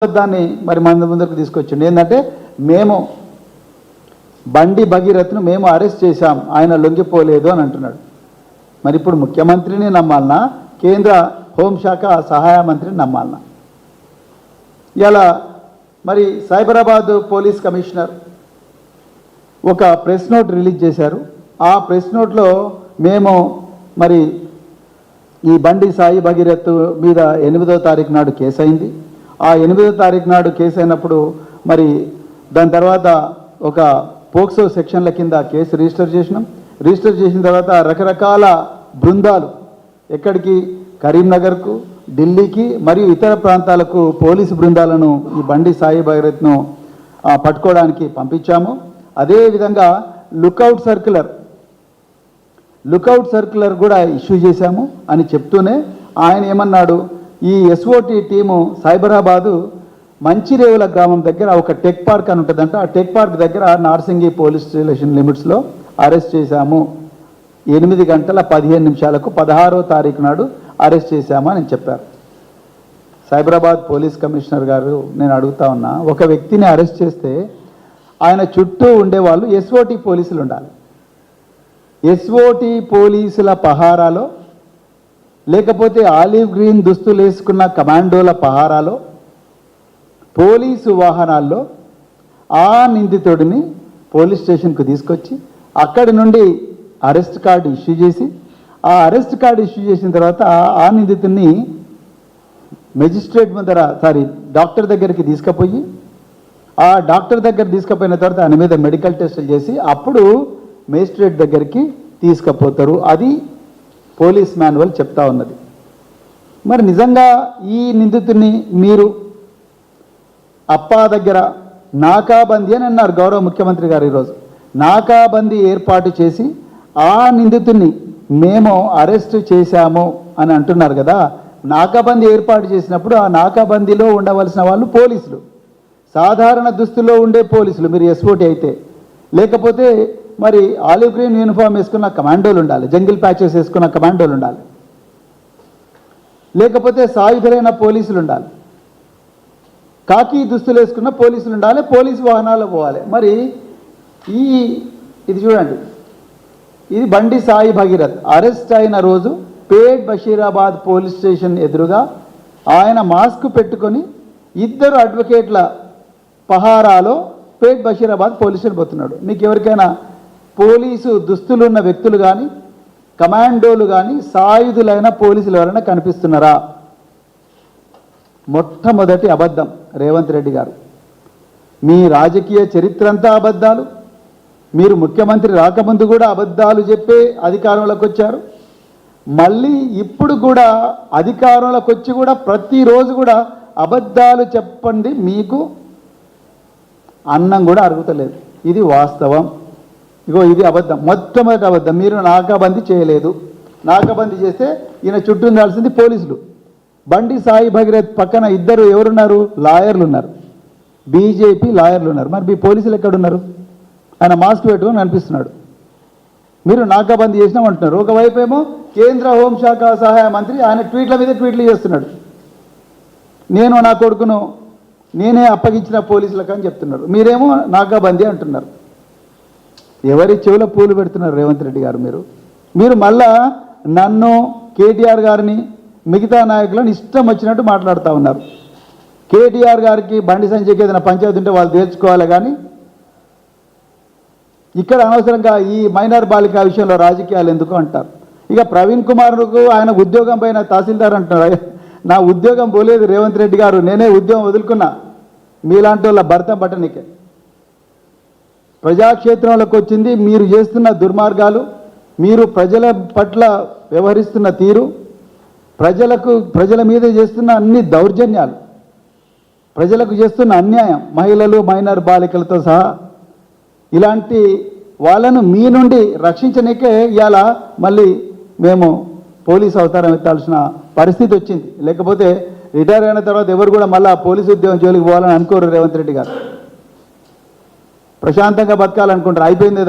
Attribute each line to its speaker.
Speaker 1: దాన్ని మరి మన ముందుకు తీసుకొచ్చిండు. ఏంటంటే మేము బండి భగీరథ్ను మేము అరెస్ట్ చేశాం, ఆయన లొంగిపోలేదు అని అంటున్నాడు. మరి ఇప్పుడు ముఖ్యమంత్రిని నమ్మాలనా, కేంద్ర హోంశాఖ సహాయ మంత్రిని నమ్మాలనా? ఇలా మరి సైబరాబాద్ పోలీస్ కమిషనర్ ఒక ప్రెస్ నోట్ రిలీజ్ చేశారు. ఆ ప్రెస్ నోట్లో మేము మరి ఈ బండి సాయి భగీరథ్ మీద 8వ తారీఖు నాడు కేసు అయింది. ఆ 8వ తారీఖు నాడు కేసు అయినప్పుడు మరి దాని తర్వాత ఒక పోక్సో సెక్షన్ల కింద కేసు రిజిస్టర్ చేసినాం. రిజిస్టర్ చేసిన తర్వాత రకరకాల బృందాలు ఎక్కడికి, కరీంనగర్కు, ఢిల్లీకి మరియు ఇతర ప్రాంతాలకు పోలీసు బృందాలను ఈ బండి సాయి భగీరథ్ను పట్టుకోవడానికి పంపించాము. అదేవిధంగా లుకౌట్ సర్క్యులర్ కూడా ఇష్యూ చేశాము అని చెప్తూనే ఆయన ఏమన్నాడు, ఈ ఎస్ఓటి టీము సైబరాబాదు మంచిరేవుల గ్రామం దగ్గర ఒక టెక్ పార్క్ అని ఉంటుందంట, ఆ టెక్ పార్క్ దగ్గర నార్సింగి పోలీస్ స్టేషన్ లిమిట్స్లో అరెస్ట్ చేశాము. 8:15 16వ తారీఖు నాడు అరెస్ట్ చేశామని అని చెప్పారు. సైబరాబాద్ పోలీస్ కమిషనర్ గారు, నేను అడుగుతా ఉన్నా, ఒక వ్యక్తిని అరెస్ట్ చేస్తే ఆయన చుట్టూ ఉండేవాళ్ళు ఎస్ఓటి పోలీసులు ఉండాలి. ఎస్ఓటి పోలీసుల పహారాలో, లేకపోతే ఆలివ్ గ్రీన్ దుస్తులు వేసుకున్న కమాండోల పహారాలో, పోలీసు వాహనాల్లో ఆ నిందితుడిని పోలీస్ స్టేషన్కు తీసుకొచ్చి అక్కడి నుండి అరెస్ట్ కార్డు ఇష్యూ చేసి, ఆ అరెస్ట్ కార్డు ఇష్యూ చేసిన తర్వాత ఆ నిందితుడిని డాక్టర్ దగ్గరికి తీసుకుపోయి, ఆ డాక్టర్ దగ్గర తీసుకుపోయిన తర్వాత ఆయన మీద మెడికల్ టెస్టులు చేసి అప్పుడు మేజిస్ట్రేట్ దగ్గరికి తీసుకుపోతారు. అది పోలీస్ మాన్యువల్ చెప్తా ఉన్నది. మరి నిజంగా ఈ నిందితుడిని మీరు అప్పా దగ్గర నాకాబందీ అని అన్నారు గౌరవ ముఖ్యమంత్రి గారు. ఈరోజు నాకాబందీ ఏర్పాటు చేసి ఆ నిందితుడిని మేము అరెస్ట్ చేశాము అని అంటున్నారు కదా. నాకాబందీ ఏర్పాటు చేసినప్పుడు ఆ నాకాబందీలో ఉండవలసిన వాళ్ళు పోలీసులు, సాధారణ దుస్తుల్లో ఉండే పోలీసులు, మీరు ఎస్ఓటి అయితే, లేకపోతే మరి ఆలివ్ గ్రీన్ యూనిఫామ్ వేసుకున్న కమాండోలు ఉండాలి, జంగిల్ ప్యాచెస్ వేసుకున్న కమాండోలు ఉండాలి, లేకపోతే సాయుధులైన పోలీసులు ఉండాలి, కాకి దుస్తులు వేసుకున్న పోలీసులు ఉండాలి, పోలీసు వాహనాలు పోవాలి. మరి ఇది చూడండి, ఇది బండి సాయి భగీరథ్ అరెస్ట్ అయిన రోజు పేట్ బషీరాబాద్ పోలీస్ స్టేషన్ ఎదురుగా ఆయన మాస్క్ పెట్టుకొని 2 అడ్వకేట్ల పహారాలో పేట్ బషీరాబాద్ పోలీస్ స్టేషన్ పోతున్నాడు. మీకు ఎవరికైనా పోలీసు దుస్తులున్న వ్యక్తులు కానీ, కమాండోలు కానీ, సాయుధులైన పోలీసులు ఎవరైనా కనిపిస్తున్నారా? మొట్టమొదటి అబద్ధం రేవంత్ రెడ్డి గారు. మీ రాజకీయ చరిత్ర అంతా అబద్ధాలు. మీరు ముఖ్యమంత్రి రాకముందు కూడా అబద్ధాలు చెప్పే అధికారంలోకి వచ్చారు. మళ్ళీ ఇప్పుడు కూడా అధికారంలోకి వచ్చి కూడా ప్రతిరోజు కూడా అబద్ధాలు చెప్పండి, మీకు అన్నం కూడా అరుగుతలేదు. ఇది వాస్తవం. ఇగో ఇది అబద్ధం, మొట్టమొదటి అబద్ధం. మీరు నాకాబందీ చేయలేదు. నాకాబందీ చేస్తే ఈయన చుట్టూ ఉండాల్సింది పోలీసులు. బండి సాయి భగీరథ్ పక్కన 2 ఎవరున్నారు? లాయర్లు ఉన్నారు, బీజేపీ లాయర్లు ఉన్నారు. మరి మీ పోలీసులు ఎక్కడున్నారు? ఆయన మాస్క్ పెట్టుకొని కనిపిస్తున్నాడు. మీరు నాకాబందీ చేసినామంటున్నారు. ఒకవైపు ఏమో కేంద్ర హోంశాఖ సహాయ మంత్రి ఆయన ట్వీట్ల మీద ట్వీట్లు చేస్తున్నాడు. నేను నా కొడుకును నేనే అప్పగించిన పోలీసులకు అని చెప్తున్నారు. మీరేమో నాకాబందీ అంటున్నారు. ఎవరి చెవుల పూలు పెడుతున్నారు రేవంత్ రెడ్డి గారు? మీరు మళ్ళా నన్ను, కేటీఆర్ గారిని, మిగతా నాయకులను ఇష్టం వచ్చినట్టు మాట్లాడుతూ ఉన్నారు. కేటీఆర్ గారికి బండి సంజయ్కి ఏదైనా పంచాయతీ ఉంటే వాళ్ళు తీర్చుకోవాలి, కానీ ఇక్కడ అనవసరంగా ఈ మైనర్ బాలిక విషయంలో రాజకీయాలు ఎందుకు అంటారు. ఇక ప్రవీణ్ కుమార్కు ఆయన ఉద్యోగం పైన తహసీల్దార్ అంటున్నారు. నా ఉద్యోగం పోలేదు రేవంత్ రెడ్డి గారు, నేనే ఉద్యోగం వదులుకున్నా మీలాంటి వాళ్ళ భర్త పట్టనికే. ప్రజాక్షేత్రంలోకి వచ్చింది మీరు చేస్తున్న దుర్మార్గాలు, మీరు ప్రజల పట్ల వ్యవహరిస్తున్న తీరు, ప్రజల మీద చేస్తున్న అన్ని దౌర్జన్యాలు, ప్రజలకు చేస్తున్న అన్యాయం, మహిళలు, మైనర్ బాలికలతో సహా ఇలాంటి వాళ్ళను మీ నుండి రక్షించనికే ఇవాళ మళ్ళీ మేము పోలీసు అవతారం ఎత్తాల్సిన పరిస్థితి వచ్చింది. లేకపోతే రిటైర్ అయిన తర్వాత ఎవరు కూడా మళ్ళీ పోలీసు ఉద్యోగం జోలికి పోవాలని అనుకోరు రేవంత్ రెడ్డి గారు. ప్రశాంతంగా బతకాలనుకుంటారు. అయిపోయింది.